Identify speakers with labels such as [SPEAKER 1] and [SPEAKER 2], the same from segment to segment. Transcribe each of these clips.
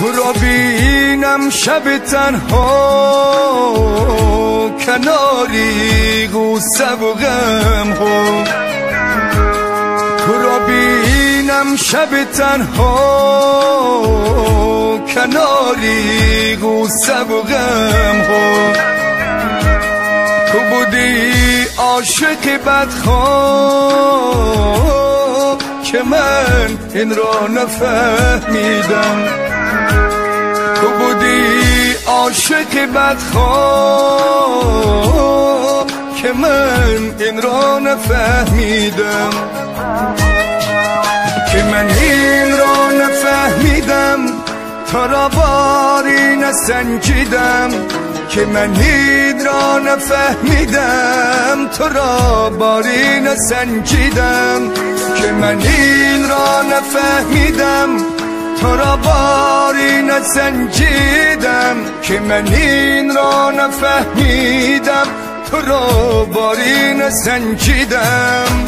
[SPEAKER 1] تو را بینم شب تنها کناری غوسه و غم ها، تو را بینم شب تنها کناری غوسه و غم ها. تو بودی عاشق بدخواه که من این را نفهمیدم، تو بودی عاشق بدخواه که من این را نفهمیدم، که من این را نفهمیدم تا را باری نسنجیدم، که من این را نفهمیدم تو را باری نسنجیدم، که من این را نفهمیدم تو را باری نسنجیدم، که من این را نفهمیدم تو را باری نسنجیدم.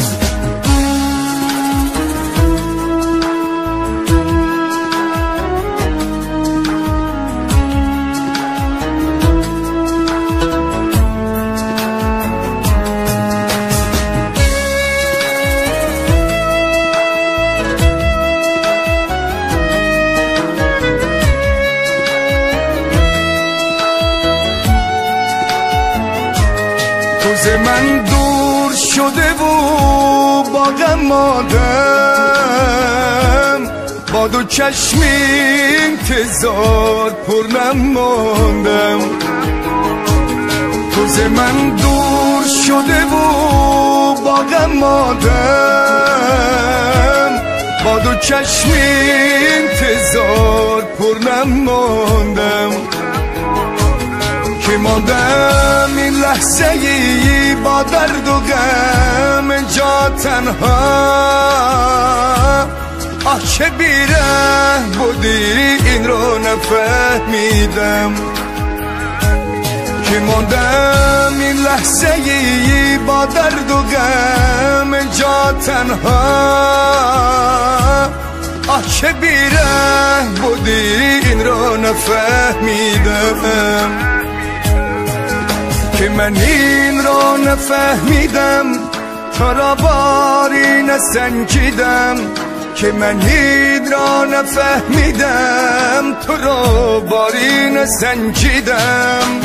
[SPEAKER 1] روز من دور شده و با غم ماندم، با دو چشم انتظار پر نماندم. روز من دور شده و با غم ماندم، با دو چشم انتظار پر نماندم، که ماندم این لحظه ای با درد و غم جا تنها. آه چه بیره بودی این رو نفهمیدم، که ماندم این لحظه ای با درد و غم جا تنها. آه چه بیره بودی این رو نفهمیدم، که من این را نفهمیدم تا را باری نسنجیدم، که من این را نفهمیدم تو را باری نسنجیدم.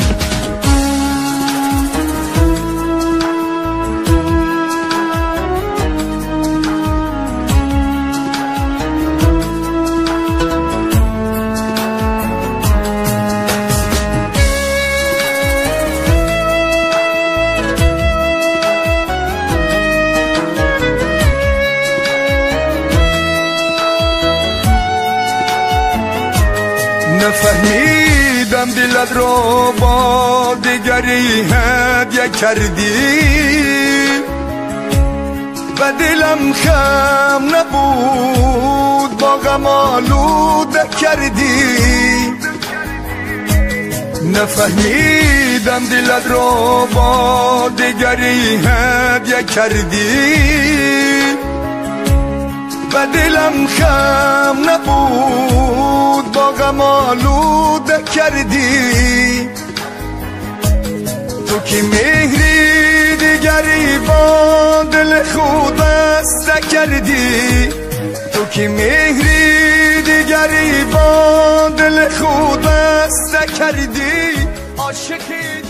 [SPEAKER 1] نفهمیدم دلت رو با دیگری هدیه کردی و دلم خم نبود با غم آلوده کردی. نفهمیدم دلت رو با دیگری هدیه کردی و دلم خم نبود با غم آلوده کردی. تو که مهری دیگری با دل خود بسته کردی، تو که مهری دیگری با دل خود بسته کردی. عاشقی